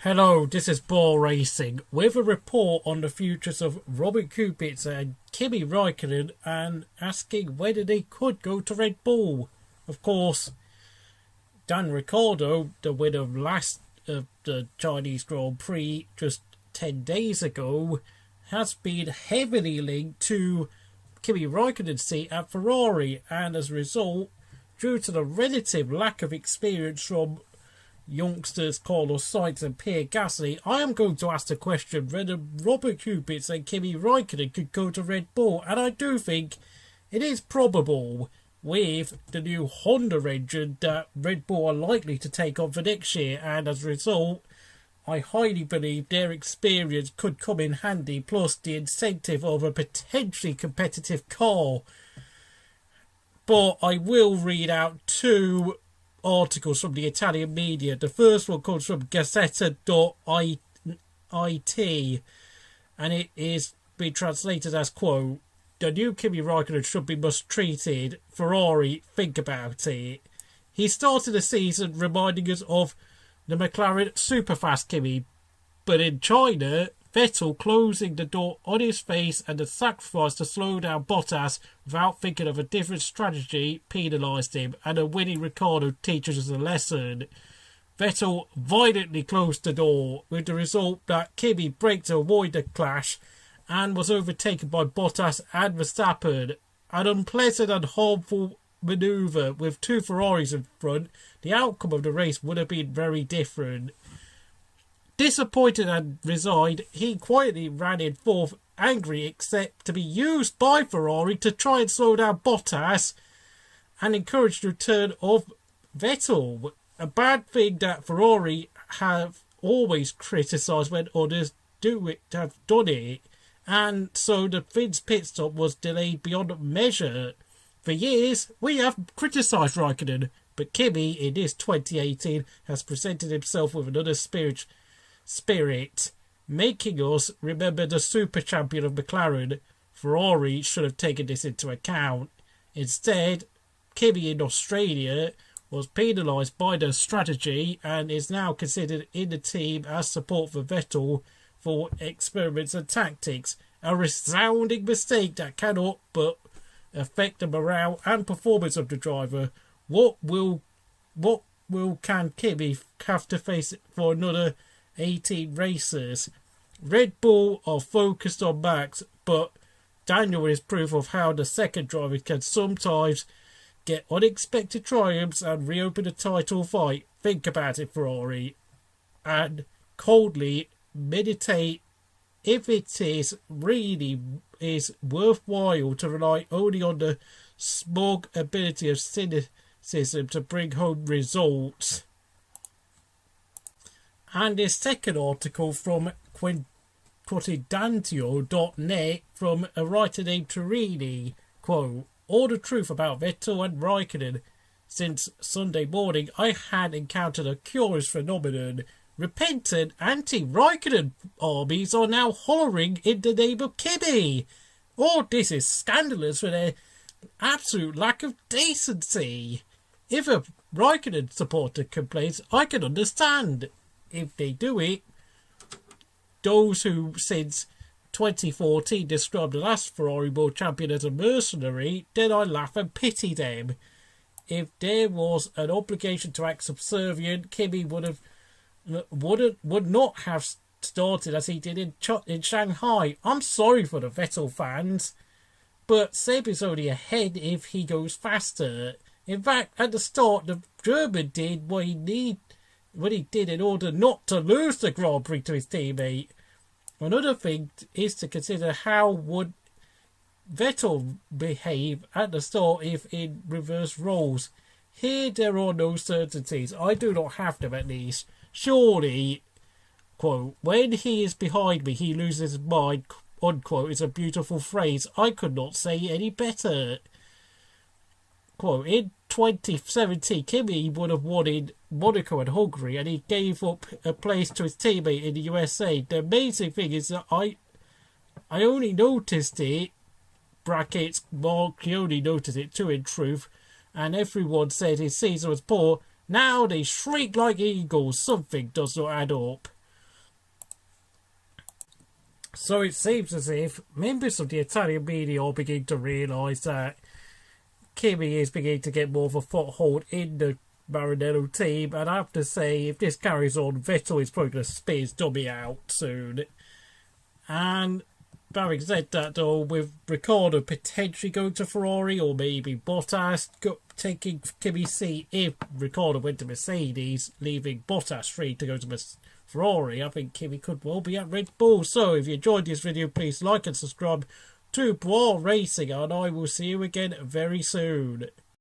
Hello, this is Ball Racing with a report on the futures of Robert Kubica and Kimi Raikkonen and asking whether they could go to Red Bull. Of course, Dan Ricciardo, the winner of the Chinese Grand Prix just 10 days ago, has been heavily linked to Kimi Raikkonen's seat at Ferrari, and as a result, due to the relative lack of experience from youngsters Carlos Sainz and Pierre Gasly, I am going to ask the question whether Robert Kubica and Kimi Raikkonen could go to Red Bull, and I do think it is probable with the new Honda engine that Red Bull are likely to take on for next year, and as a result, I highly believe their experience could come in handy, plus the incentive of a potentially competitive car. But I will read out two articles from the Italian media. The first one comes from Gazzetta.it, and it is being translated as, quote, "The new Kimi Raikkonen should be mistreated. Ferrari, think about it. He started the season reminding us of the McLaren superfast Kimi, but in China, Vettel closing the door on his face and the sacrifice to slow down Bottas without thinking of a different strategy penalised him, and a winning Ricciardo teaches us a lesson. Vettel violently closed the door, with the result that Kimi braked to avoid the clash and was overtaken by Bottas and Verstappen. An unpleasant and harmful manoeuvre with two Ferraris in front. The outcome of the race would have been very different. Disappointed and resigned, he quietly ran in fourth, angry except to be used by Ferrari to try and slow down Bottas and encourage the return of Vettel. A bad thing that Ferrari have always criticised when others have done it, and so the Finn's pit stop was delayed beyond measure. For years, we have criticised Raikkonen, but Kimi, in his 2018, has presented himself with another spirit, making us remember the super champion of McLaren. Ferrari should have taken this into account. Instead, Kimi in Australia was penalised by the strategy and is now considered in the team as support for Vettel for experiments and tactics. A resounding mistake that cannot but affect the morale and performance of the driver. What will can Kimi have to face for another 18 races? Red Bull are focused on Max, but Daniel is proof of how the second driver can sometimes get unexpected triumphs and reopen a title fight. Think about it, Ferrari, and coldly meditate if it is really is worthwhile to rely only on the smug ability of cynicism to bring home results. And his second article from Quotidiano.net from a writer named Turini, quote, "All the truth about Vettel and Raikkonen. Since Sunday morning, I had encountered a curious phenomenon. Repentant anti-Raikkonen armies are now hollering in the name of Kimi. All this is scandalous for their absolute lack of decency. If a Raikkonen supporter complains, I can understand. If they do it, those who since 2014 described the last Ferrari world champion as a mercenary, then I laugh and pity them. If there was an obligation to act subservient, Kimi would not have started as he did in Shanghai. I'm sorry for the Vettel fans, but Seb is only ahead if he goes faster. In fact, at the start, the German did what he did in order not to lose the Grand Prix to his teammate. Another thing is to consider how would Vettel behave at the start if in reverse roles. Here there are no certainties. I do not have them, at least. Surely, quote, when he is behind me, he loses his mind, unquote, is a beautiful phrase. I could not say any better. Quote, in 2017, Kimi would have won in Monaco and Hungary, and he gave up a place to his teammate in the USA. The amazing thing is that I only noticed it, brackets, Mark, he only noticed it too, in truth, and everyone said his season was poor. Now they shriek like eagles. Something does not add up. So it seems as if members of the Italian media are beginning to realise that Kimi is beginning to get more of a foothold in the Maranello team, and I have to say, if this carries on, Vettel is probably going to spit his dummy out soon. And having said that, though, with Ricciardo potentially going to Ferrari, or maybe Bottas taking Kimi's seat if Ricciardo went to Mercedes, leaving Bottas free to go to Ferrari, I think Kimi could well be at Red Bull. So if you enjoyed this video, please like and subscribe to Brawl Racing, and I will see you again very soon.